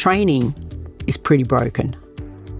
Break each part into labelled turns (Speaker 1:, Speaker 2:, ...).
Speaker 1: training is pretty broken.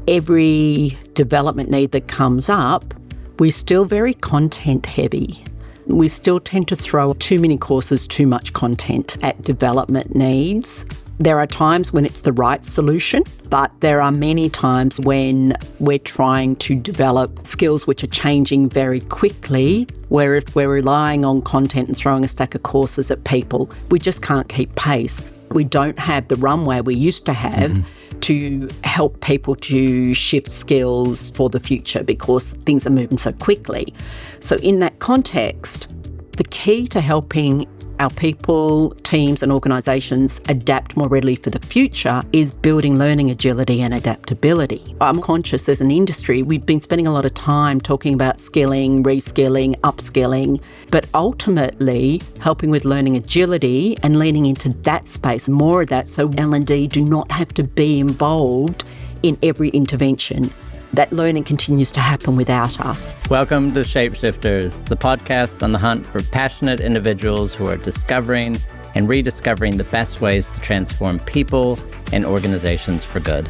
Speaker 1: Every development need that comes up, we're still very content heavy. We still tend to throw too many courses, too much content at development needs. There are times when it's the right solution, but there are many times when we're trying to develop skills which are changing very quickly, where if we're relying on content and throwing a stack of courses at people, we just can't keep pace. We don't have the runway we used to have to help people to shift skills for the future because things are moving so quickly. So in that context, the key to helping our people, teams and organisations adapt more readily for the future is building learning agility and adaptability. I'm conscious as an industry, we've been spending a lot of time talking about skilling, reskilling, upskilling, but ultimately helping with learning agility and leaning into that space, more of that, so L&D do not have to be involved in every intervention. That learning continues to happen without us.
Speaker 2: Welcome to Shapeshifters, the podcast on the hunt for passionate individuals who are discovering and rediscovering the best ways to transform people and organizations for good.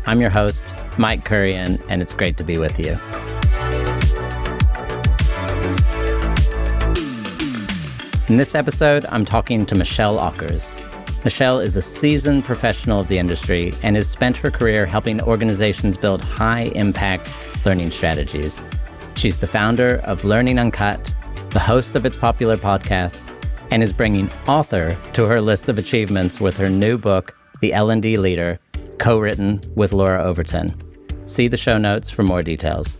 Speaker 2: I'm your host, Mike Currian, and it's great to be with you. In this episode, I'm talking to Michelle Ockers. Michelle is a seasoned professional of the industry and has spent her career helping organizations build high-impact learning strategies. She's the founder of Learning Uncut, the host of its popular podcast, and is bringing author to her list of achievements with her new book, The L&D Leader, co-written with Laura Overton. See the show notes for more details.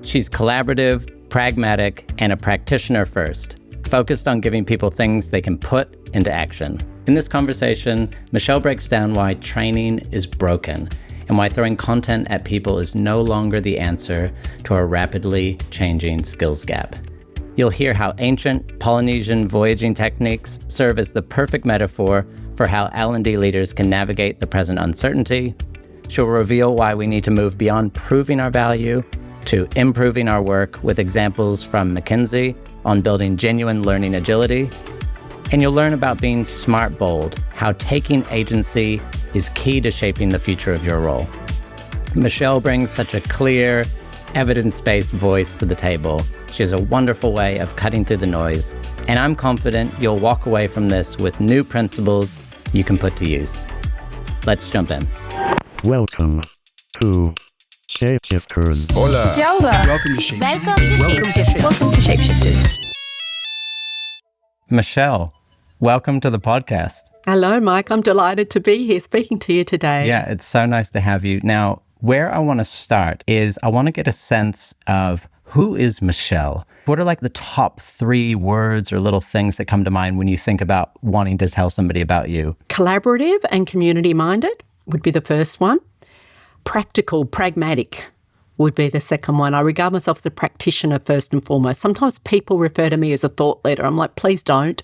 Speaker 2: She's collaborative, pragmatic, and a practitioner first, focused on giving people things they can put into action. In this conversation, Michelle breaks down why training is broken and why throwing content at people is no longer the answer to our rapidly changing skills gap. You'll hear how ancient Polynesian voyaging techniques serve as the perfect metaphor for how L&D leaders can navigate the present uncertainty. She'll reveal why we need to move beyond proving our value to improving our work with examples from McKinsey on building genuine learning agility. And you'll learn about being smart bold, how taking agency is key to shaping the future of your role. Michelle brings such a clear, evidence-based voice to the table. She has a wonderful way of cutting through the noise, and I'm confident you'll walk away from this with new principles you can put to use. Let's jump in.
Speaker 3: Welcome to Shapeshifters.
Speaker 4: Hola.
Speaker 5: Hola.
Speaker 4: Welcome to Shapeshifters.
Speaker 5: Welcome to Shapeshifters.
Speaker 2: Michelle, welcome to the podcast.
Speaker 1: Hello, Mike. I'm delighted to be here speaking to you today.
Speaker 2: Yeah, it's so nice to have you. Now, where I want to start is I want to get a sense of who is Michelle? What are like the top 3 words or little things that come to mind when you think about wanting to tell somebody about you?
Speaker 1: Collaborative and community-minded would be the first one. Practical, pragmatic would be the second one. I regard myself as a practitioner first and foremost. Sometimes people refer to me as a thought leader. I'm like, please don't.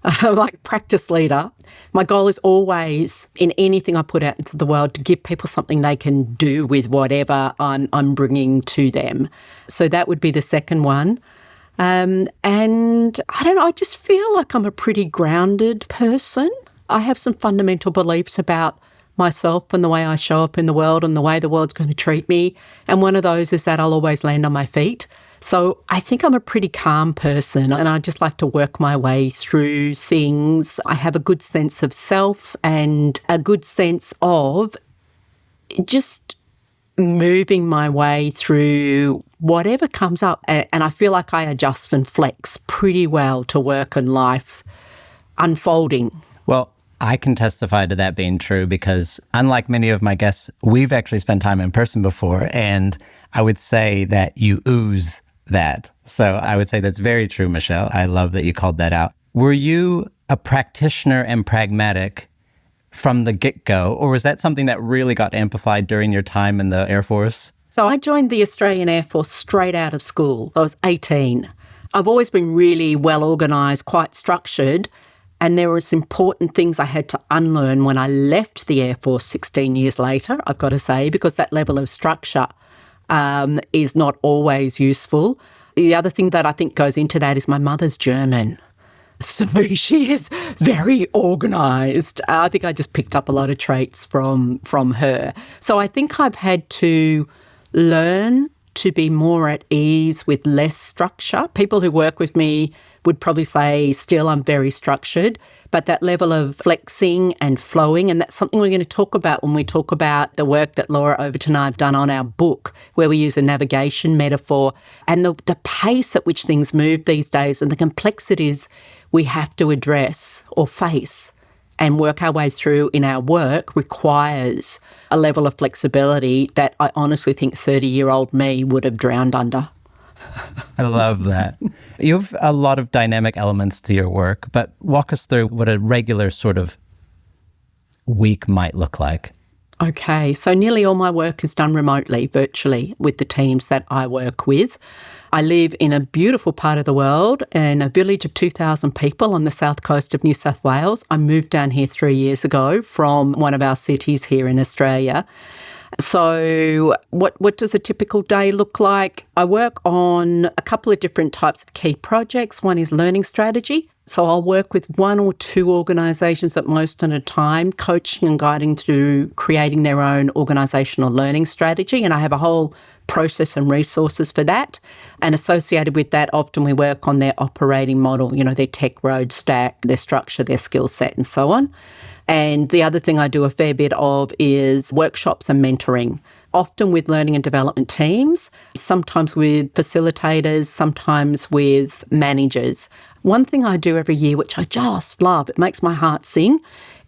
Speaker 1: I'm like practice leader. My goal is always, in anything I put out into the world, to give people something they can do with whatever I'm bringing to them. So that would be the second one. And I don't know, I just feel like I'm a pretty grounded person. I have some fundamental beliefs about myself and the way I show up in the world and the way the world's going to treat me. And one of those is that I'll always land on my feet. So I think I'm a pretty calm person and I just like to work my way through things. I have a good sense of self and a good sense of just moving my way through whatever comes up. And I feel like I adjust and flex pretty well to work and life unfolding.
Speaker 2: Well, I can testify to that being true because unlike many of my guests, we've actually spent time in person before, and I would say that you ooze that. So I would say that's very true, Michelle. I love that you called that out. Were you a practitioner and pragmatic from the get-go, or was that something that really got amplified during your time in the Air Force?
Speaker 1: So I joined the Australian Air Force straight out of school. I was 18. I've always been really well organised, quite structured, and there were some important things I had to unlearn when I left the Air Force 16 years later, I've got to say, because that level of structure is not always useful. The other thing that I think goes into that is my mother's German. So she is very organised. I think I just picked up a lot of traits from her. So I think I've had to learn to be more at ease with less structure. People who work with me would probably say still I'm very structured, but that level of flexing and flowing, and that's something we're going to talk about when we talk about the work that Laura Overton and I have done on our book, where we use a navigation metaphor, and the pace at which things move these days and the complexities we have to address or face and work our way through in our work requires a level of flexibility that I honestly think 30-year-old me would have drowned under.
Speaker 2: I love that. You have a lot of dynamic elements to your work, but walk us through what a regular sort of week might look like.
Speaker 1: Okay, so nearly all my work is done remotely, virtually, with the teams that I work with. I live in a beautiful part of the world, in a village of 2,000 people on the south coast of New South Wales. I moved down here 3 years ago from one of our cities here in Australia. So what does a typical day look like? I work on a couple of different types of key projects. One is learning strategy. So I'll work with one or two organisations at most at a time, coaching and guiding through creating their own organisational learning strategy. And I have a whole process and resources for that. And associated with that, often we work on their operating model, their tech road stack, their structure, their skill set, and so on. And the other thing I do a fair bit of is workshops and mentoring, often with learning and development teams, sometimes with facilitators, sometimes with managers. One thing I do every year, which I just love, it makes my heart sing,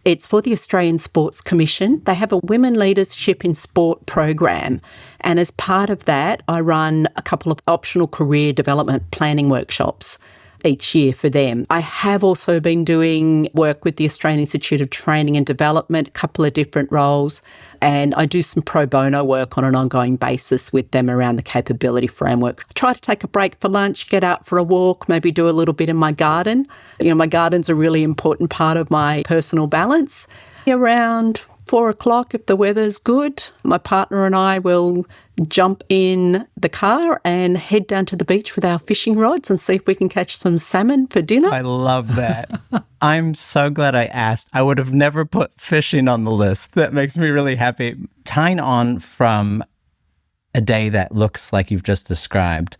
Speaker 1: it's for the Australian Sports Commission. They have a Women Leadership in Sport program. And as part of that, I run a couple of optional career development planning workshops each year for them. I have also been doing work with the Australian Institute of Training and Development, a couple of different roles, and I do some pro bono work on an ongoing basis with them around the capability framework. I try to take a break for lunch, get out for a walk, maybe do a little bit in my garden. My garden's a really important part of my personal balance. Around 4 o'clock, if the weather's good, my partner and I will jump in the car and head down to the beach with our fishing rods and see if we can catch some salmon for dinner.
Speaker 2: I love that. I'm so glad I asked. I would have never put fishing on the list. That makes me really happy. Tying on from a day that looks like you've just described,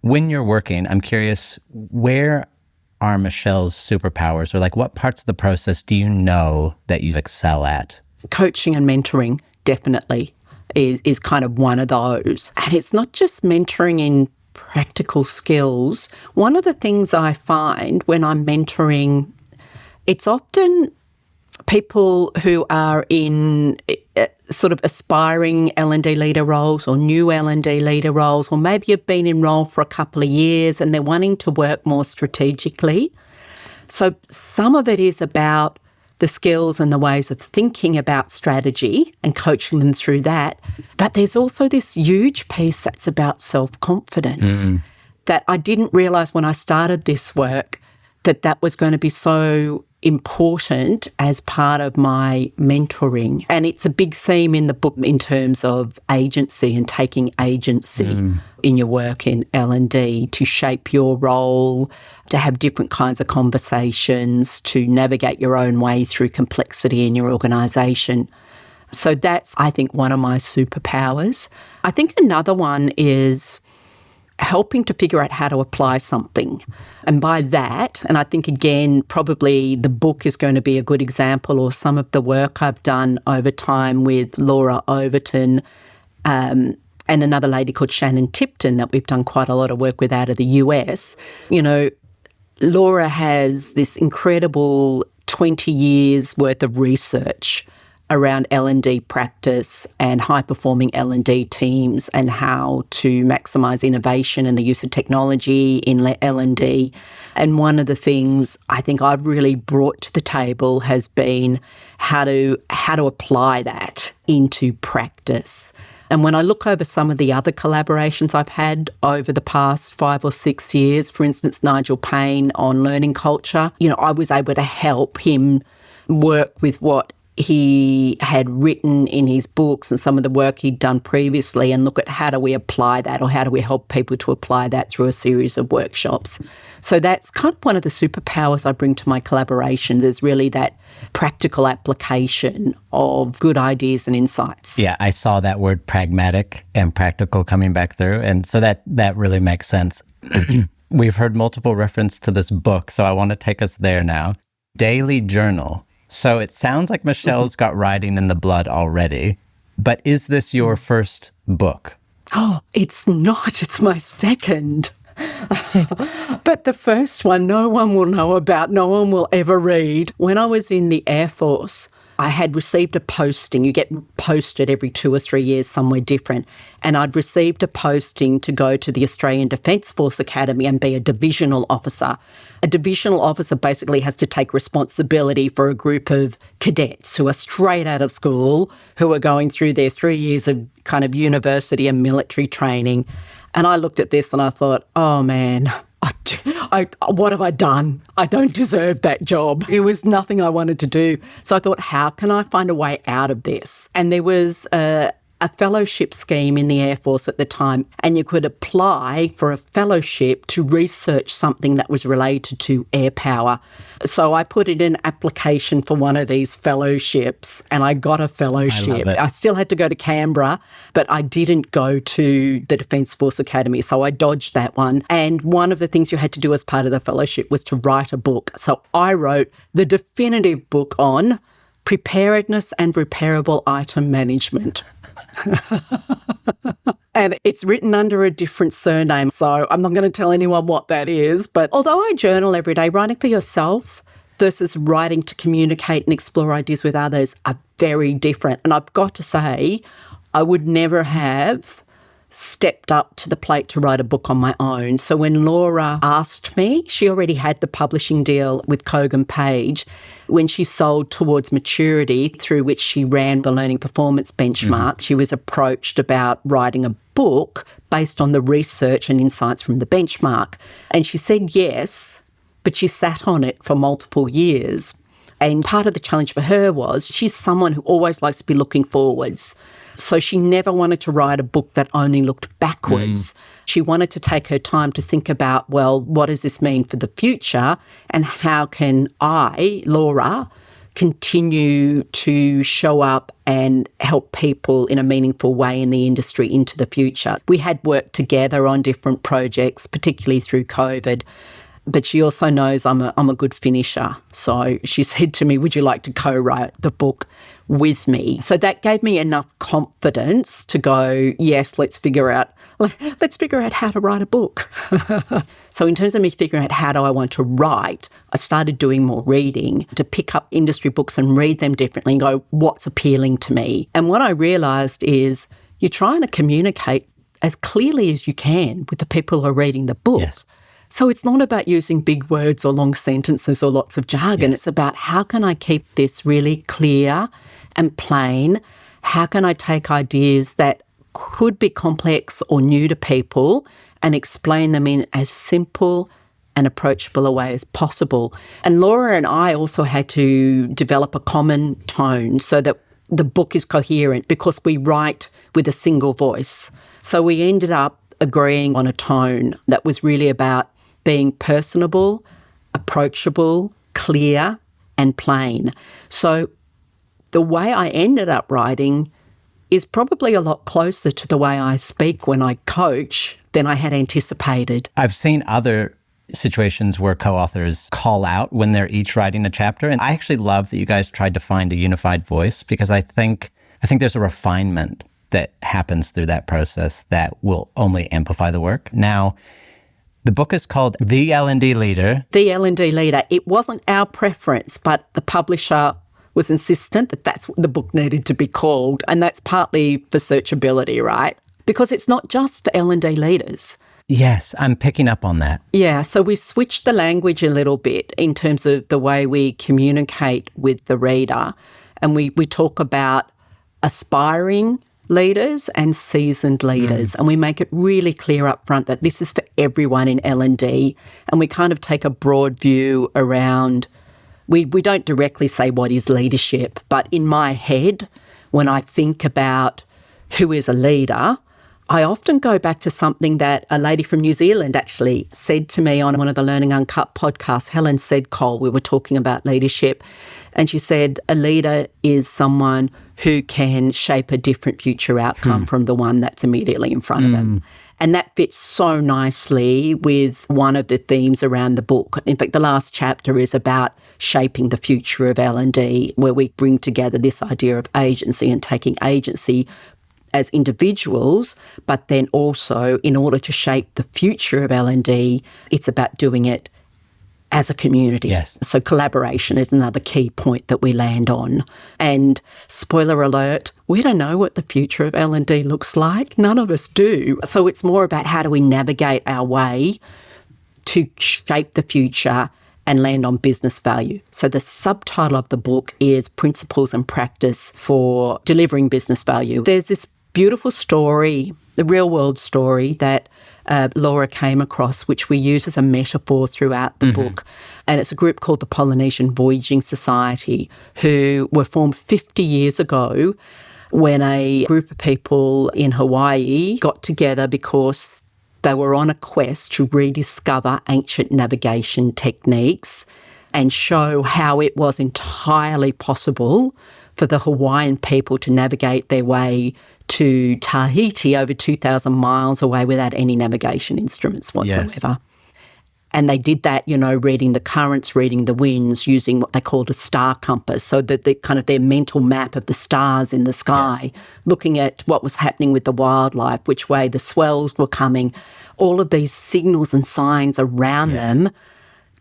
Speaker 2: when you're working, I'm curious, where are Michelle's superpowers, or what parts of the process do you know that you excel at?
Speaker 1: Coaching and mentoring definitely is kind of one of those. And it's not just mentoring in practical skills. One of the things I find when I'm mentoring, it's often people who are in sort of aspiring L&D leader roles or new L&D leader roles, or maybe have been in role for a couple of years and they're wanting to work more strategically. So some of it is about the skills and the ways of thinking about strategy and coaching them through that. But there's also this huge piece that's about self-confidence that I didn't realise when I started this work that was going to be so important as part of my mentoring. And it's a big theme in the book in terms of agency and taking agency in your work in L&D to shape your role, to have different kinds of conversations, to navigate your own way through complexity in your organisation. So that's, I think, one of my superpowers. I think another one is helping to figure out how to apply something. And by that, and I think, again, probably the book is going to be a good example, or some of the work I've done over time with Laura Overton and another lady called Shannon Tipton that we've done quite a lot of work with out of the US. Laura has this incredible 20 years worth of research around L&D practice and high-performing L&D teams and how to maximise innovation and the use of technology in L&D. And one of the things I think I've really brought to the table has been how to apply that into practice. And when I look over some of the other collaborations I've had over the past 5 or 6 years, for instance, Nigel Payne on learning culture, I was able to help him work with what he had written in his books and some of the work he'd done previously, and look at how do we apply that, or how do we help people to apply that through a series of workshops. So that's kind of one of the superpowers I bring to my collaborations, is really that practical application of good ideas and insights.
Speaker 2: Yeah, I saw that word pragmatic and practical coming back through. And so that really makes sense. We've heard multiple reference to this book, so I want to take us there now. Daily journal. So it sounds like Michelle's got writing in the blood already, but is this your first book?
Speaker 1: Oh, it's not. It's my second. But the first one, no one will know about, no one will ever read. When I was in the Air Force, I had received a posting. You get posted every 2 or 3 years somewhere different. And I'd received a posting to go to the Australian Defence Force Academy and be a divisional officer. A divisional officer basically has to take responsibility for a group of cadets who are straight out of school, who are going through their 3 years of kind of university and military training. And I looked at this and I thought, oh man, what have I done? I don't deserve that job. It was nothing I wanted to do. So I thought, how can I find a way out of this? And there was a fellowship scheme in the Air Force at the time, and you could apply for a fellowship to research something that was related to air power. So I put in an application for one of these fellowships, and I got a fellowship. I still had to go to Canberra, but I didn't go to the Defence Force Academy, so I dodged that one. And one of the things you had to do as part of the fellowship was to write a book. So I wrote the definitive book on preparedness and repairable item management. And it's written under a different surname, so I'm not going to tell anyone what that is. But although I journal every day, writing for yourself versus writing to communicate and explore ideas with others are very different. And I've got to say, I would never have stepped up to the plate to write a book on my own. So when Laura asked me, she already had the publishing deal with Kogan Page. When she sold Towards Maturity, through which she ran the Learning Performance Benchmark, she was approached about writing a book based on the research and insights from the benchmark. And she said yes, but she sat on it for multiple years. And part of the challenge for her was she's someone who always likes to be looking forwards. So she never wanted to write a book that only looked backwards. She wanted to take her time to think about, well, what does this mean for the future, and how can I, Laura, continue to show up and help people in a meaningful way in the industry into the future. We had worked together on different projects, particularly through COVID. But she also knows I'm a good finisher. So she said to me, would you like to co-write the book with me? So that gave me enough confidence to go, yes, let's figure out how to write a book. So in terms of me figuring out how do I want to write, I started doing more reading to pick up industry books and read them differently and go, what's appealing to me? And what I realised is you're trying to communicate as clearly as you can with the people who are reading the book.
Speaker 2: Yes.
Speaker 1: So it's not about using big words or long sentences or lots of jargon. Yes. It's about how can I keep this really clear and plain? How can I take ideas that could be complex or new to people and explain them in as simple and approachable a way as possible? And Laura and I also had to develop a common tone so that the book is coherent, because we write with a single voice. So we ended up agreeing on a tone that was really about being personable, approachable, clear, and plain. So the way I ended up writing is probably a lot closer to the way I speak when I coach than I had anticipated.
Speaker 2: I've seen other situations where co-authors call out when they're each writing a chapter. And I actually love that you guys tried to find a unified voice, because I think there's a refinement that happens through that process that will only amplify the work. Now, the book is called The L&D Leader.
Speaker 1: The L&D Leader. It wasn't our preference, but the publisher was insistent that that's what the book needed to be called. And that's partly for searchability, right? Because it's not just for L&D leaders.
Speaker 2: Yes, I'm picking up on that.
Speaker 1: Yeah, so we switched the language a little bit in terms of the way we communicate with the reader. And we talk about aspiring leaders and seasoned leaders. And we make it really clear up front that this is for everyone in L&D. And we kind of take a broad view around we don't directly say what is leadership, but in my head, when I think about who is a leader, I often go back to something that a lady from New Zealand actually said to me on one of the Learning Uncut podcasts. Helen said, Cole, we were talking about leadership, and she said a leader is someone who can shape a different future outcome from the one that's immediately in front of them. And that fits so nicely with one of the themes around the book. In fact, the last chapter is about shaping the future of L&D, where we bring together this idea of agency and taking agency as individuals, but then also in order to shape the future of L&D, it's about doing it as a community.
Speaker 2: Yes.
Speaker 1: So collaboration is another key point that we land on. And spoiler alert, we don't know what the future of L&D looks like. None of us do. So it's more about how do we navigate our way to shape the future and land on business value. So the subtitle of the book is Principles and Practice for Delivering Business Value. There's this beautiful story, the real world story that Laura came across, which we use as a metaphor throughout the book. And it's a group called the Polynesian Voyaging Society, who were formed 50 years ago when a group of people in Hawaii got together because they were on a quest to rediscover ancient navigation techniques and show how it was entirely possible for the Hawaiian people to navigate their way to Tahiti over 2,000 miles away without any navigation instruments whatsoever. Yes. And they did that, reading the currents, reading the winds, using what they called a star compass, so that the kind of their mental map of the stars in the sky, looking at what was happening with the wildlife, which way the swells were coming, all of these signals and signs around them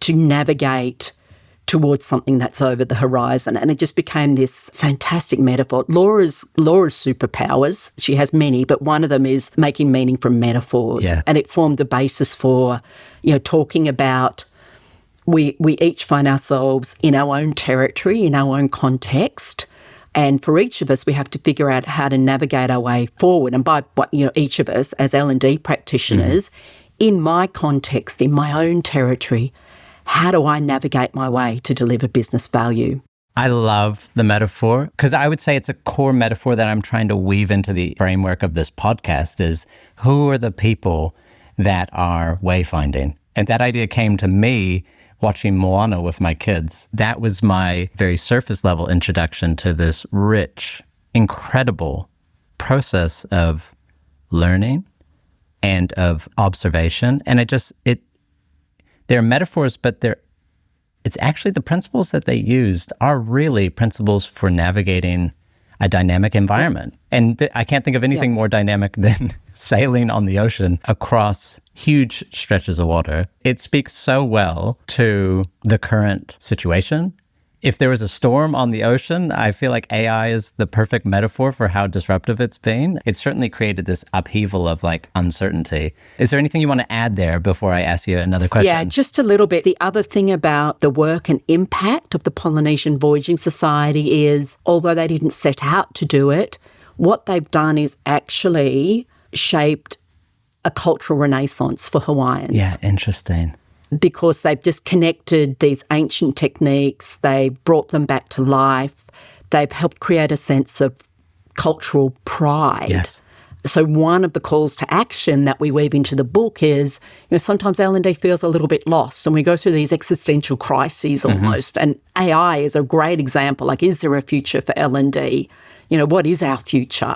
Speaker 1: to navigate towards something that's over the horizon. And it just became this fantastic metaphor. Laura's superpowers, she has many, but one of them is making meaning from metaphors. Yeah. And it formed the basis for, talking about we each find ourselves in our own territory, in our own context. And for each of us, we have to figure out how to navigate our way forward. And by what, each of us as L&D practitioners, in my context, in my own territory, how do I navigate my way to deliver business value?
Speaker 2: I love the metaphor because I would say it's a core metaphor that I'm trying to weave into the framework of this podcast is who are the people that are wayfinding? And that idea came to me watching Moana with my kids. That was my very surface level introduction to this rich, incredible process of learning and of observation. And they're metaphors, but it's actually the principles that they used are really principles for navigating a dynamic environment. And I can't think of anything more dynamic than sailing on the ocean across huge stretches of water. It speaks so well to the current situation. If there was a storm on the ocean, I feel like AI is the perfect metaphor for how disruptive it's been. It certainly created this upheaval of uncertainty. Is there anything you want to add there before I ask you another question?
Speaker 1: Yeah, just a little bit. The other thing about the work and impact of the Polynesian Voyaging Society is, although they didn't set out to do it, what they've done is actually shaped a cultural renaissance for Hawaiians.
Speaker 2: Yeah, interesting.
Speaker 1: Because they've just connected these ancient techniques, they brought them back to life, they've helped create a sense of cultural pride.
Speaker 2: Yes.
Speaker 1: So one of the calls to action that we weave into the book is, sometimes L&D feels a little bit lost and we go through these existential crises almost. And AI is a great example, is there a future for L&D? What is our future?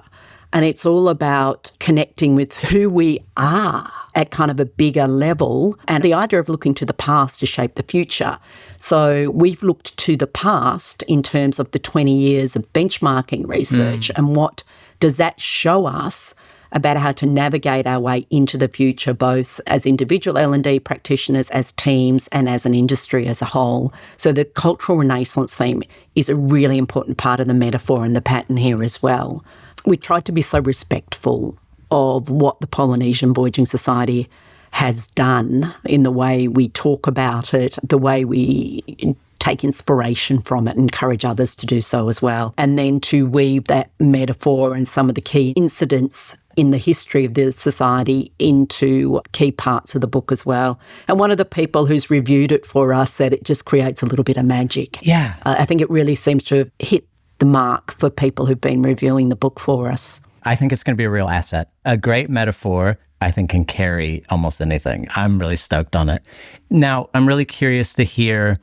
Speaker 1: And it's all about connecting with who we are at kind of a bigger level and the idea of looking to the past to shape the future. So we've looked to the past in terms of the 20 years of benchmarking research and what does that show us about how to navigate our way into the future, both as individual L&D practitioners, as teams, and as an industry as a whole. So the cultural renaissance theme is a really important part of the metaphor and the pattern here as well. We tried to be so respectful of what the Polynesian Voyaging Society has done in the way we talk about it, the way we take inspiration from it and encourage others to do so as well. And then to weave that metaphor and some of the key incidents in the history of the society into key parts of the book as well. And one of the people who's reviewed it for us said it just creates a little bit of magic.
Speaker 2: Yeah.
Speaker 1: I think it really seems to have hit the mark for people who've been reviewing the book for us.
Speaker 2: I think it's going to be a real asset. A great metaphor, I think, can carry almost anything. I'm really stoked on it. Now, I'm really curious to hear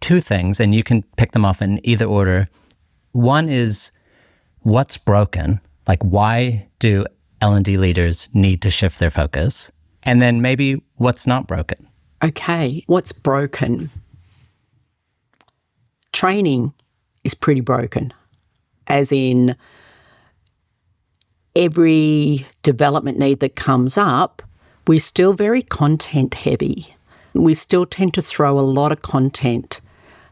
Speaker 2: two things, and you can pick them off in either order. One is, what's broken? Like, why do L&D leaders need to shift their focus? And then maybe what's not broken?
Speaker 1: Okay, what's broken? Training is pretty broken, as in every development need that comes up, we're still very content heavy. We still tend to throw a lot of content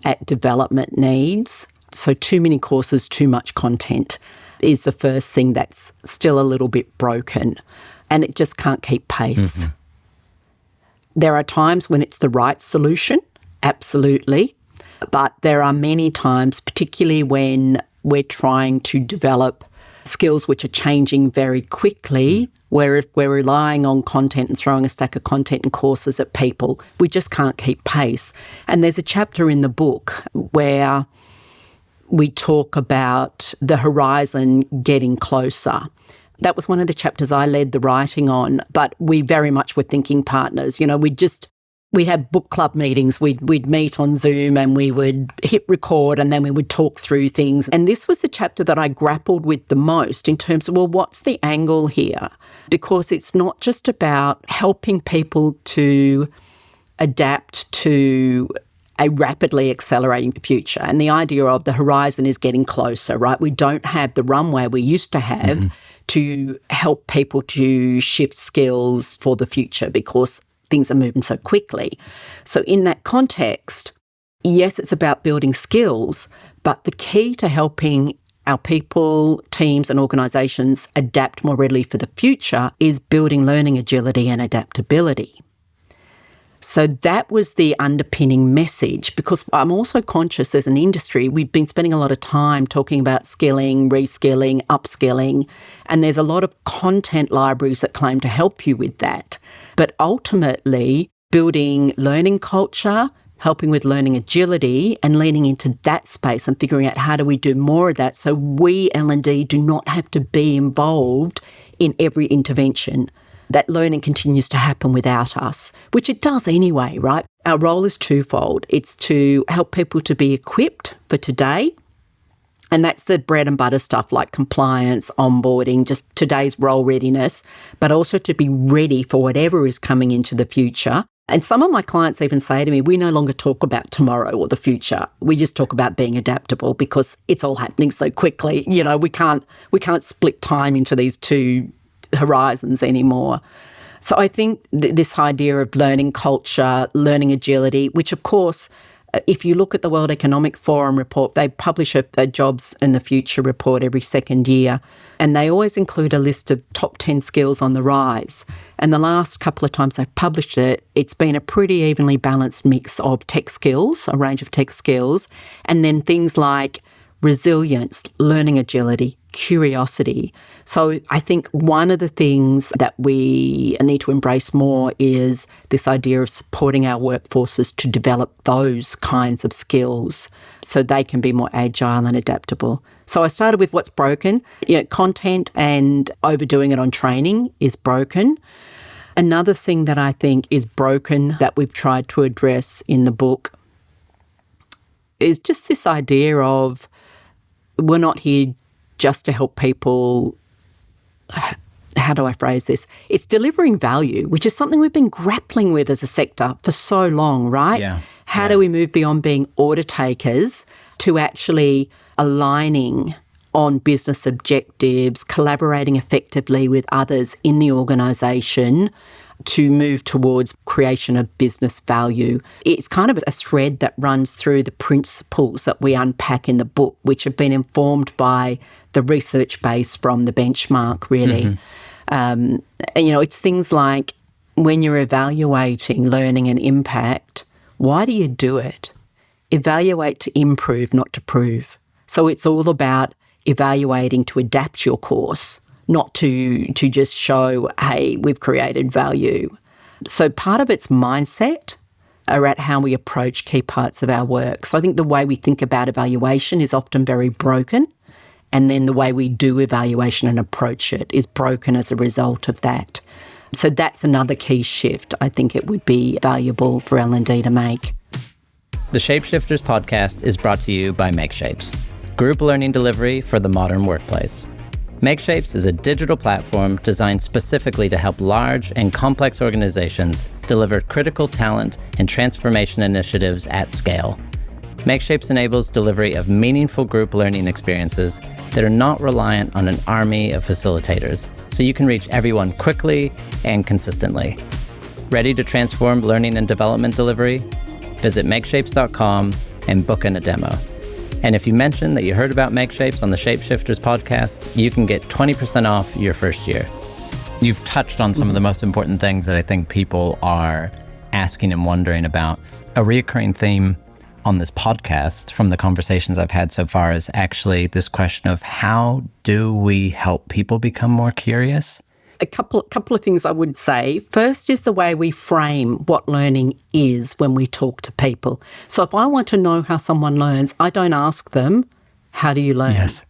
Speaker 1: at development needs. So too many courses, too much content is the first thing that's still a little bit broken, and it just can't keep pace. Mm-hmm. There are times when it's the right solution, absolutely, but there are many times, particularly when we're trying to develop skills which are changing very quickly, where if we're relying on content and throwing a stack of content and courses at people, we just can't keep pace. And there's a chapter in the book where we talk about the horizon getting closer. That was one of the chapters I led the writing on, but we very much were thinking partners. You know, we had book club meetings. We'd meet on Zoom and we would hit record and then we would talk through things. And this was the chapter that I grappled with the most in terms of, well, what's the angle here? Because it's not just about helping people to adapt to a rapidly accelerating future. And the idea of the horizon is getting closer, right? We don't have the runway we used to have to help people to shift skills for the future because things are moving so quickly. So in that context, yes, it's about building skills, but the key to helping our people, teams and organisations adapt more readily for the future is building learning agility and adaptability. So that was the underpinning message, because I'm also conscious as an industry, we've been spending a lot of time talking about skilling, reskilling, upskilling, and there's a lot of content libraries that claim to help you with that. But ultimately, building learning culture, helping with learning agility and leaning into that space and figuring out how do we do more of that so we, L&D, do not have to be involved in every intervention. That learning continues to happen without us, which it does anyway, right? Our role is twofold. It's to help people to be equipped for today, and that's the bread and butter stuff like compliance, onboarding, just today's role readiness, but also to be ready for whatever is coming into the future. And some of my clients even say to me, we no longer talk about tomorrow or the future. We just talk about being adaptable because it's all happening so quickly. You know, we can't split time into these two horizons anymore. So I think this idea of learning culture, learning agility, which of course, if you look at the World Economic Forum report, they publish a jobs in the future report every second year, and they always include a list of top 10 skills on the rise. And the last couple of times they've published it, it's been a pretty evenly balanced mix of tech skills, a range of tech skills, and then things like resilience, learning agility, curiosity. So I think one of the things that we need to embrace more is this idea of supporting our workforces to develop those kinds of skills so they can be more agile and adaptable. So I started with what's broken. Content and overdoing it on training is broken. Another thing that I think is broken that we've tried to address in the book is just this idea of we're not here just to help people. How do I phrase this? It's delivering value, which is something we've been grappling with as a sector for so long, right?
Speaker 2: Yeah.
Speaker 1: How do we move beyond being order takers to actually aligning on business objectives, collaborating effectively with others in the organisation to move towards creation of business value? It's kind of a thread that runs through the principles that we unpack in the book, which have been informed by the research base from the benchmark, really. And, it's things like when you're evaluating learning and impact, why do you do it? Evaluate to improve, not to prove. So it's all about evaluating to adapt your course, not to just show, hey, we've created value. So part of it's mindset around how we approach key parts of our work. So I think the way we think about evaluation is often very broken, and then the way we do evaluation and approach it is broken as a result of that. So that's another key shift I think it would be valuable for L&D to make.
Speaker 2: The Shapeshifters podcast is brought to you by MakeShapes, group learning delivery for the modern workplace. MakeShapes is a digital platform designed specifically to help large and complex organizations deliver critical talent and transformation initiatives at scale. MakeShapes enables delivery of meaningful group learning experiences that are not reliant on an army of facilitators, so you can reach everyone quickly and consistently. Ready to transform learning and development delivery? Visit makeshapes.com and book in a demo. And if you mention that you heard about MakeShapes on the Shapeshifters podcast, you can get 20% off your first year. You've touched on some of the most important things that I think people are asking and wondering about. A reoccurring theme on this podcast from the conversations I've had so far is actually this question of how do we help people become more curious?
Speaker 1: A couple of things I would say. First is the way we frame what learning is when we talk to people. So if I want to know how someone learns, I don't ask them, how do you learn?
Speaker 2: Yes.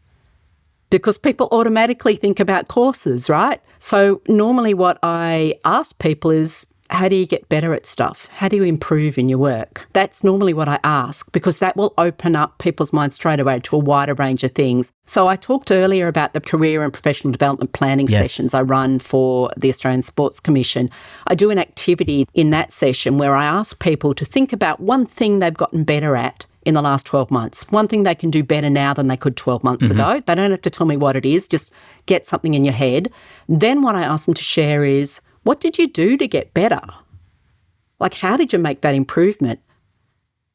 Speaker 1: Because people automatically think about courses, right? So normally what I ask people is, how do you get better at stuff? How do you improve in your work? That's normally what I ask, because that will open up people's minds straight away to a wider range of things. So I talked earlier about the career and professional development planning sessions I run for the Australian Sports Commission. I do an activity in that session where I ask people to think about one thing they've gotten better at in the last 12 months, one thing they can do better now than they could 12 months ago. They don't have to tell me what it is, just get something in your head. Then what I ask them to share is, what did you do to get better? Like, how did you make that improvement?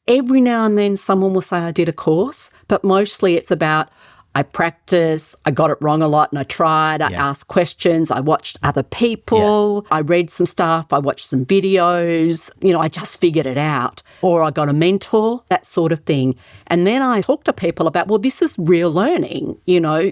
Speaker 1: Every now and then someone will say, I did a course, but mostly it's about, I practiced, I got it wrong a lot and I tried, I asked questions, I watched other people, I read some stuff, I watched some videos, I just figured it out. Or I got a mentor, that sort of thing. And then I talk to people about, well, this is real learning.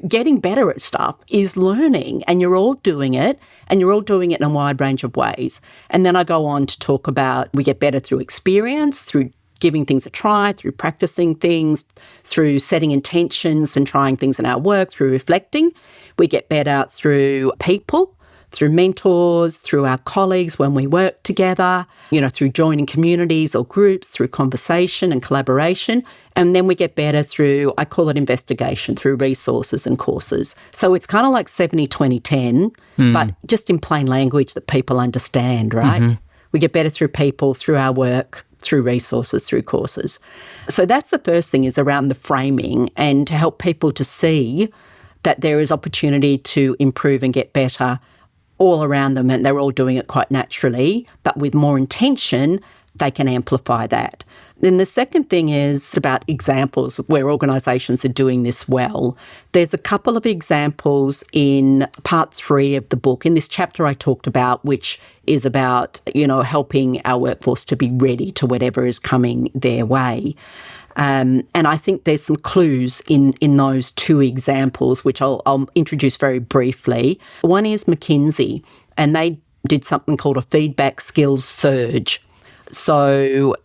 Speaker 1: Getting better at stuff is learning, and you're all doing it, and you're all doing it in a wide range of ways. And then I go on to talk about we get better through experience, through giving things a try, through practicing things, through setting intentions and trying things in our work, through reflecting. We get better through people, through mentors, through our colleagues when we work together, through joining communities or groups, through conversation and collaboration. And then we get better through, I call it investigation, through resources and courses. So it's kind of like 70-20-10, but just in plain language that people understand, right? We get better through people, through our work, through resources, through courses. So that's the first thing, is around the framing, and to help people to see that there is opportunity to improve and get better all around them, and they're all doing it quite naturally, but with more intention, they can amplify that. Then the second thing is about examples of where organisations are doing this well. There's a couple of examples in part 3 of the book, in this chapter I talked about, which is about, helping our workforce to be ready to whatever is coming their way. And I think there's some clues in those 2 examples, which I'll introduce very briefly. One is McKinsey, and they did something called a feedback skills surge. So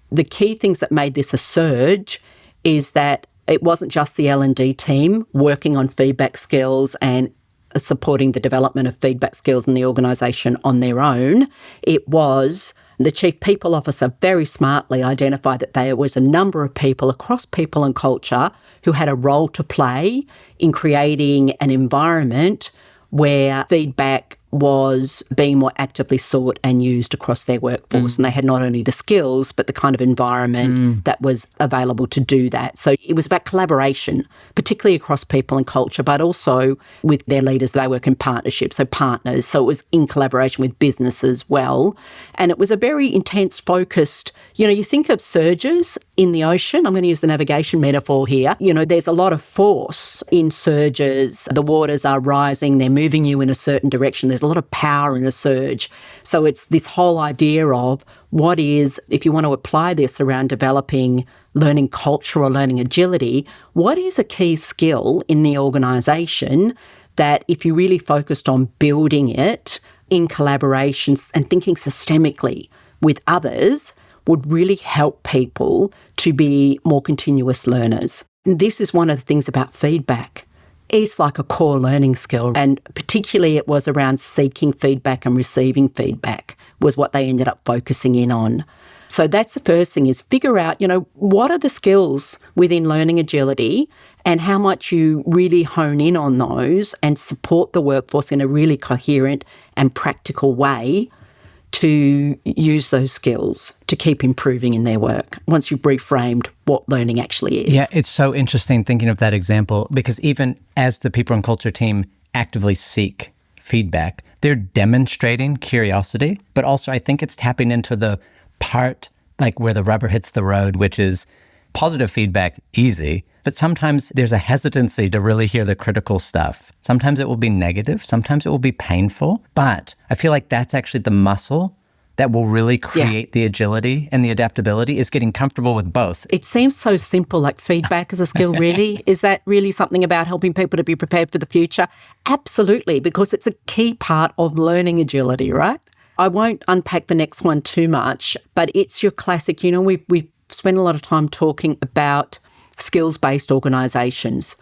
Speaker 1: the key things that made this a surge is that it wasn't just the L&D team working on feedback skills and supporting the development of feedback skills in the organisation on their own. It was the Chief People Officer very smartly identified that there was a number of people across people and culture who had a role to play in creating an environment where feedback was being more actively sought and used across their workforce. And they had not only the skills, but the kind of environment that was available to do that. So it was about collaboration, particularly across people and culture, but also with their leaders. They work in partnerships, so partners. So it was in collaboration with business as well. And it was a very intense, focused, you think of surges in the ocean. I'm going to use the navigation metaphor here. There's a lot of force in surges. The waters are rising. They're moving you in a certain direction. There's a lot of power in a surge. So it's this whole idea of what is, if you want to apply this around developing learning culture or learning agility, what is a key skill in the organisation that if you really focused on building it in collaborations and thinking systemically with others, would really help people to be more continuous learners. And this is one of the things about feedback. It's like a core learning skill, and particularly it was around seeking feedback and receiving feedback was what they ended up focusing in on. So that's the first thing, is figure out, what are the skills within learning agility and how much you really hone in on those and support the workforce in a really coherent and practical way to use those skills to keep improving in their work once you've reframed what learning actually is.
Speaker 2: Yeah, it's so interesting thinking of that example, because even as the people and culture team actively seek feedback, they're demonstrating curiosity, but also I think it's tapping into the part like where the rubber hits the road, which is positive feedback, easy, but sometimes there's a hesitancy to really hear the critical stuff. Sometimes it will be negative, sometimes it will be painful, but I feel like that's actually the muscle that will really create the agility and the adaptability, is getting comfortable with both.
Speaker 1: It seems so simple, like feedback as a skill, really. Is that really something about helping people to be prepared for the future? Absolutely, because it's a key part of learning agility, right? I won't unpack the next one too much, but it's your classic, we spend a lot of time talking about skills-based organisations,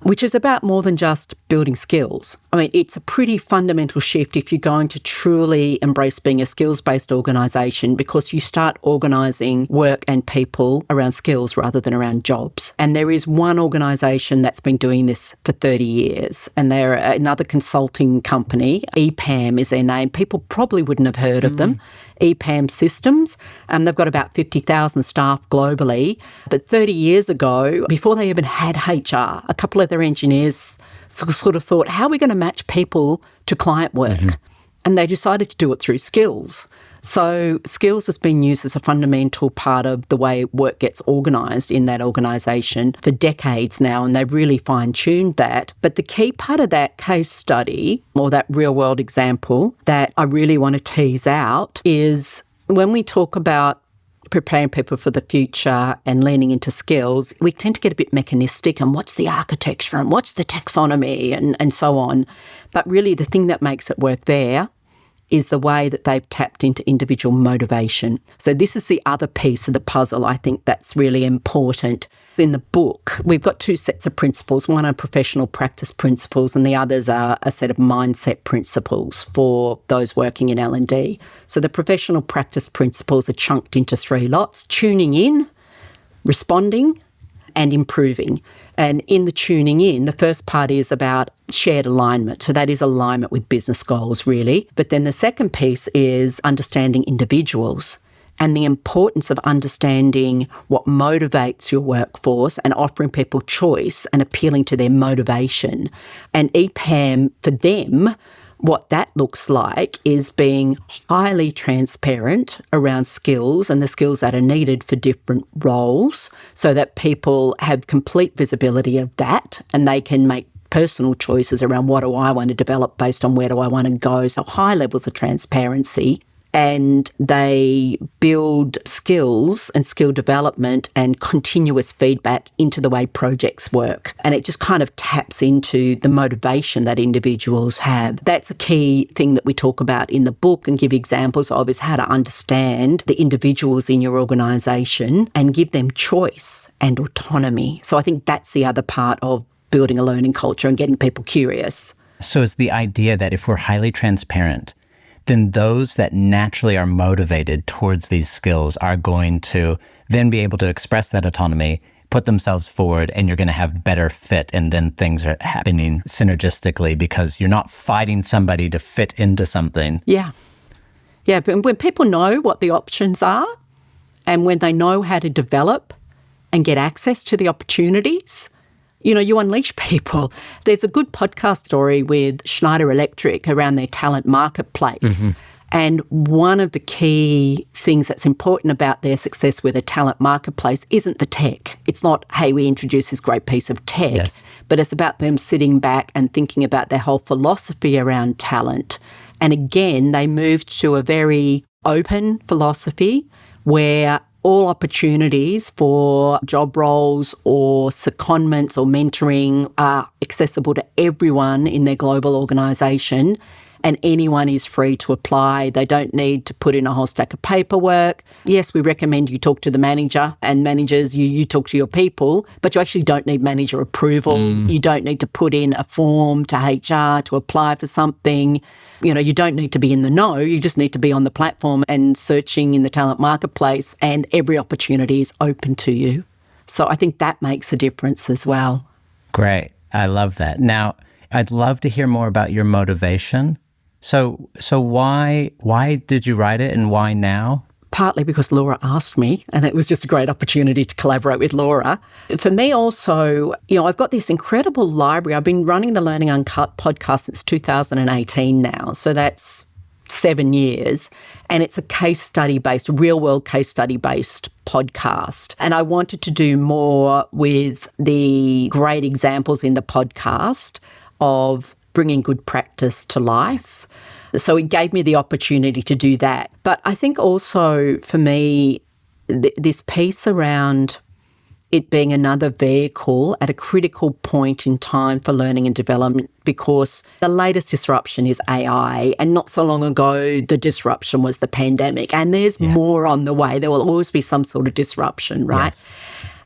Speaker 1: which is about more than just building skills. I mean, it's a pretty fundamental shift if you're going to truly embrace being a skills-based organisation, because you start organising work and people around skills rather than around jobs. And there is one organisation that's been doing this for 30 years, and they're another consulting company. EPAM is their name. People probably wouldn't have heard of them. EPAM Systems, and they've got about 50,000 staff globally. But 30 years ago, before they even had HR, a couple of their engineers sort of thought, how are we going to match people to client work? And they decided to do it through skills. So skills has been used as a fundamental part of the way work gets organised in that organisation for decades now, and they've really fine-tuned that. But the key part of that case study, or that real-world example that I really want to tease out, is when we talk about preparing people for the future and leaning into skills, we tend to get a bit mechanistic and what's the architecture and what's the taxonomy and so on. But really the thing that makes it work there is the way that they've tapped into individual motivation. So this is the other piece of the puzzle I think that's really important. In the book, we've got two sets of principles. One are professional practice principles and the others are a set of mindset principles for those working in L&D. So the professional practice principles are chunked into three lots: tuning in, responding, and improving. And in the tuning in, the first part is about shared alignment. So that is alignment with business goals, really. But then the second piece is understanding individuals and the importance of understanding what motivates your workforce and offering people choice and appealing to their motivation. And EPAM, for them, what that looks like is being highly transparent around skills and the skills that are needed for different roles so that people have complete visibility of that and they can make personal choices around what do I want to develop based on where do I want to go. So high levels of transparency. And they build skills and skill development and continuous feedback into the way projects work. And it just kind of taps into the motivation that individuals have. That's a key thing that we talk about in the book and give examples of, is how to understand the individuals in your organisation and give them choice and autonomy. So I think that's the other part of building a learning culture and getting people curious.
Speaker 2: So it's the idea that if we're highly transparent, then those that naturally are motivated towards these skills are going to then be able to express that autonomy, put themselves forward, and you're going to have better fit, and then things are happening synergistically because you're not fighting somebody to fit into something.
Speaker 1: Yeah, but when people know what the options are and when they know how to develop and get access to the opportunities, you unleash people. There's a good podcast story with Schneider Electric around their talent marketplace. And one of the key things that's important about their success with a talent marketplace isn't the tech. It's not, hey, we introduce this great piece of tech, but it's about them sitting back and thinking about their whole philosophy around talent. And again, they moved to a very open philosophy where all opportunities for job roles or secondments or mentoring are accessible to everyone in their global organisation, and anyone is free to apply. They don't need to put in a whole stack of paperwork. Yes, we recommend you talk to the manager, and managers, you talk to your people, but you actually don't need manager approval. You don't need to put in a form to HR to apply for something. You know, you don't need to be in the know. You just need to be on the platform and searching in the talent marketplace, and every opportunity is open to you. So I think that makes a difference as well.
Speaker 2: Great. I love that. Now, I'd love to hear more about your motivation. So why did you write it, and why now?
Speaker 1: Partly because Laura asked me, and it was just a great opportunity to collaborate with Laura. For me also, I've got this incredible library. I've been running the Learning Uncut podcast since 2018 now. So that's 7 years. And it's a case study-based, real-world case study-based podcast. And I wanted to do more with the great examples in the podcast of bringing good practice to life. So it gave me the opportunity to do that. But I think also for me, this piece around it being another vehicle at a critical point in time for learning and development, because the latest disruption is AI, and not so long ago the disruption was the pandemic, and there's more on the way. There will always be some sort of disruption, right?
Speaker 2: Yes.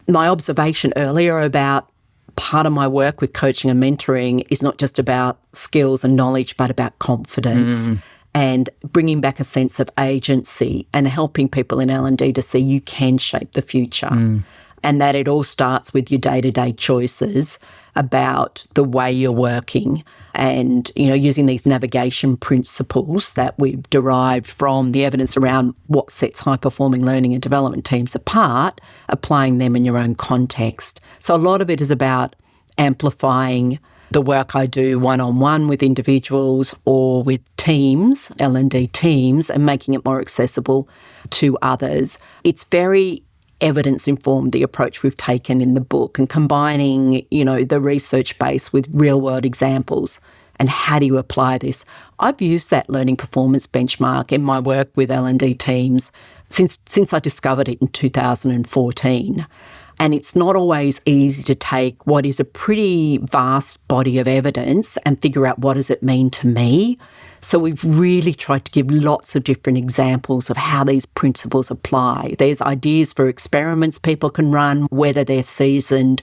Speaker 1: My observation earlier about part of my work with coaching and mentoring is not just about skills and knowledge, but about confidence and bringing back a sense of agency and helping people in L&D to see you can shape the future. And that it all starts with your day-to-day choices about the way you're working and, using these navigation principles that we've derived from the evidence around what sets high-performing learning and development teams apart, applying them in your own context. So a lot of it is about amplifying the work I do one-on-one with individuals or with teams, L&D teams, and making it more accessible to others. It's very evidence-informed, the approach we've taken in the book, and combining, the research base with real-world examples. And how do you apply this? I've used that learning performance benchmark in my work with L&D teams since I discovered it in 2014. And it's not always easy to take what is a pretty vast body of evidence and figure out what does it mean to me. So we've really tried to give lots of different examples of how these principles apply. There's ideas for experiments people can run, whether they're seasoned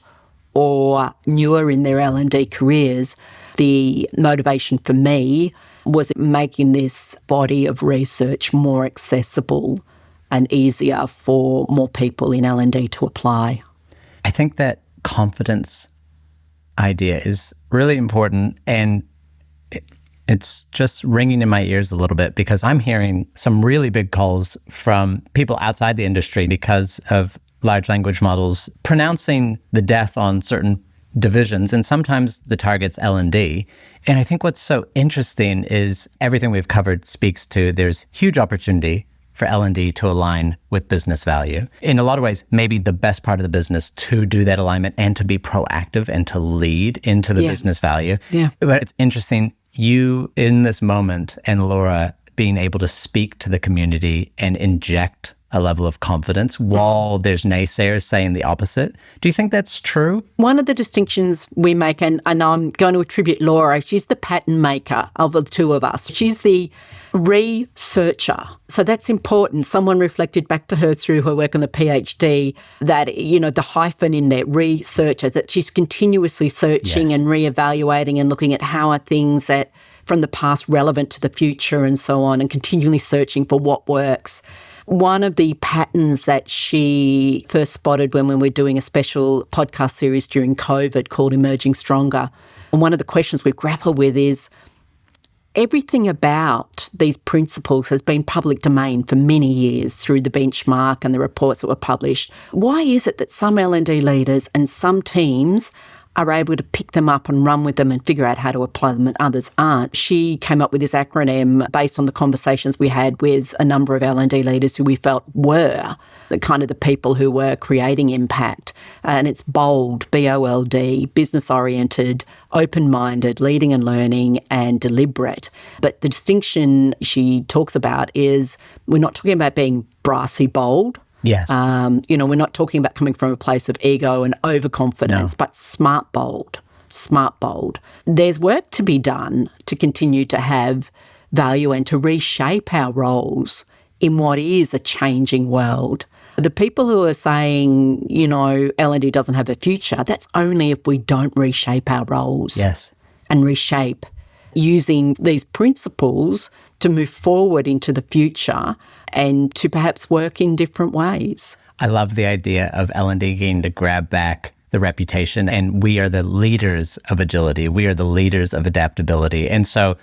Speaker 1: or newer in their L&D careers. The motivation for me was making this body of research more accessible and easier for more people in L&D to apply.
Speaker 2: I think that confidence idea is really important, and it's just ringing in my ears a little bit because I'm hearing some really big calls from people outside the industry because of large language models pronouncing the death on certain divisions, and sometimes the target's L&D. And I think what's so interesting is everything we've covered speaks to there's huge opportunity for L&D to align with business value. In a lot of ways, maybe the best part of the business to do that alignment and to be proactive and to lead into the business value.
Speaker 1: Yeah.
Speaker 2: But it's interesting, you in this moment and Laura being able to speak to the community and inject a level of confidence while there's naysayers saying the opposite. Do you think that's true?
Speaker 1: One of the distinctions we make, and I'm going to attribute Laura, she's the pattern maker of the two of us. She's the researcher. So that's important. Someone reflected back to her through her work on the PhD that, the hyphen in there, researcher, that she's continuously searching and reevaluating and looking at how are things that from the past relevant to the future and so on, and continually searching for what works. One of the patterns that she first spotted when we were doing a special podcast series during COVID called Emerging Stronger, and one of the questions we've grappled with is everything about these principles has been public domain for many years through the benchmark and the reports that were published. Why is it that some L&D leaders and some teams are able to pick them up and run with them and figure out how to apply them and others aren't? She came up with this acronym based on the conversations we had with a number of L&D leaders who we felt were the kind of the people who were creating impact. And it's BOLD, B-O-L-D, business-oriented, open-minded, leading and learning, and deliberate. But the distinction she talks about is we're not talking about being brassy bold.
Speaker 2: Yes.
Speaker 1: We're not talking about coming from a place of ego and overconfidence, but smart, bold. There's work to be done to continue to have value and to reshape our roles in what is a changing world. The people who are saying, L&D doesn't have a future, that's only if we don't reshape our roles.
Speaker 2: Yes.
Speaker 1: And reshape using these principles to move forward into the future and to perhaps work in different ways.
Speaker 2: I love the idea of L&D getting to grab back the reputation, and we are the leaders of agility. We are the leaders of adaptability. And so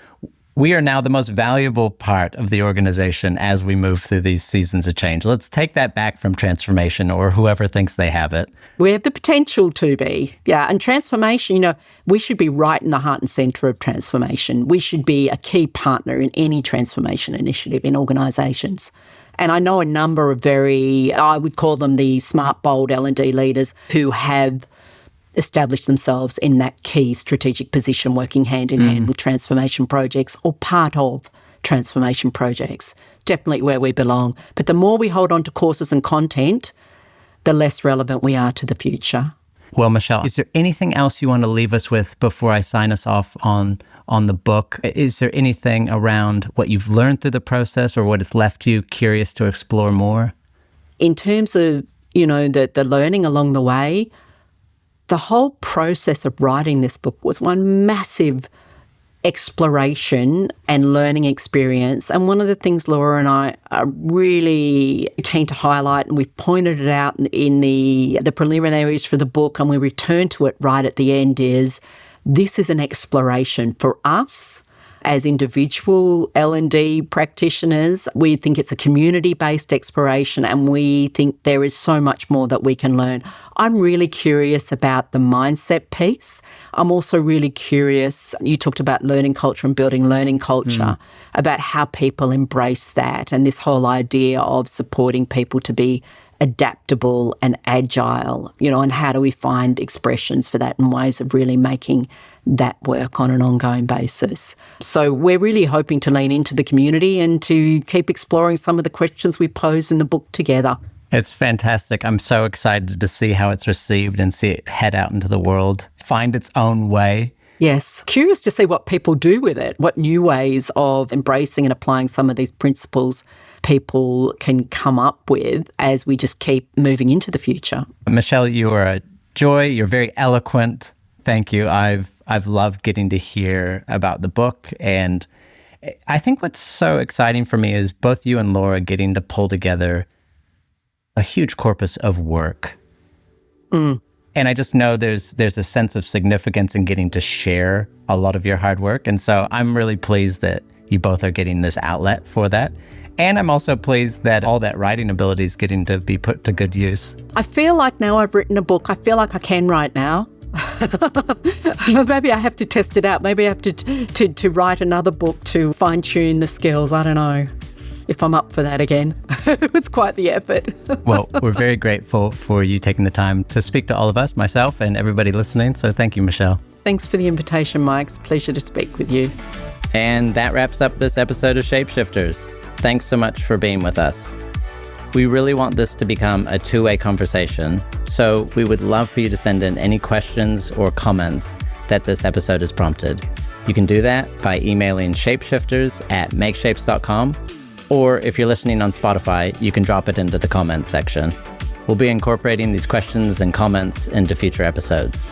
Speaker 2: we are now the most valuable part of the organization as we move through these seasons of change. Let's take that back from transformation or whoever thinks they have it.
Speaker 1: We have the potential to be. Yeah. And transformation, we should be right in the heart and centre of transformation. We should be a key partner in any transformation initiative in organisations. And I know a number of I would call them the smart, bold L&D leaders who have established themselves in that key strategic position, working hand in hand with transformation projects or part of transformation projects. Definitely where we belong. But the more we hold on to courses and content, the less relevant we are to the future.
Speaker 2: Well, Michelle, is there anything else you want to leave us with before I sign us off on the book? Is there anything around what you've learned through the process or what has left you curious to explore more?
Speaker 1: In terms of, the learning along the way, the whole process of writing this book was one massive exploration and learning experience. And one of the things Laura and I are really keen to highlight, and we've pointed it out in the preliminaries for the book, and we return to it right at the end, is this is an exploration for us as individual L&D practitioners. We think it's a community-based exploration, and we think there is so much more that we can learn. I'm really curious about the mindset piece. I'm also really curious, you talked about learning culture and building learning culture, about how people embrace that and this whole idea of supporting people to be adaptable and agile, and how do we find expressions for that and ways of really making that work on an ongoing basis. So we're really hoping to lean into the community and to keep exploring some of the questions we pose in the book together.
Speaker 2: It's fantastic. I'm so excited to see how it's received and see it head out into the world, find its own way.
Speaker 1: Yes. Curious to see what people do with it, what new ways of embracing and applying some of these principles people can come up with as we just keep moving into the future.
Speaker 2: Michelle, you are a joy. You're very eloquent. Thank you. I've loved getting to hear about the book. And I think what's so exciting for me is both you and Laura getting to pull together a huge corpus of work. And I just know there's a sense of significance in getting to share a lot of your hard work. And so I'm really pleased that you both are getting this outlet for that. And I'm also pleased that all that writing ability is getting to be put to good use.
Speaker 1: I feel like now I've written a book, I feel like I can write now. Maybe I have to test it out. Maybe I have to write another book to fine-tune the skills. I don't know if I'm up for that again. It was quite the effort.
Speaker 2: Well, we're very grateful for you taking the time to speak to all of us, myself and everybody listening. So thank you, Michelle.
Speaker 1: Thanks for the invitation, Mike. It's a pleasure to speak with you.
Speaker 2: And that wraps up this episode of Shapeshifters. Thanks so much for being with us. We really want this to become a two-way conversation, so we would love for you to send in any questions or comments that this episode has prompted. You can do that by emailing shapeshifters@makeshapes.com, or if you're listening on Spotify, you can drop it into the comments section. We'll be incorporating these questions and comments into future episodes.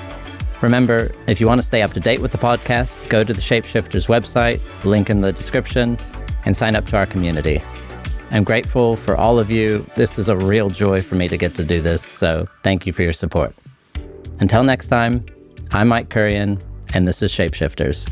Speaker 2: Remember, if you want to stay up to date with the podcast, go to the Shapeshifters website, link in the description, and sign up to our community. I'm grateful for all of you. This is a real joy for me to get to do this, so thank you for your support. Until next time, I'm Mike Kurian, and this is Shapeshifters.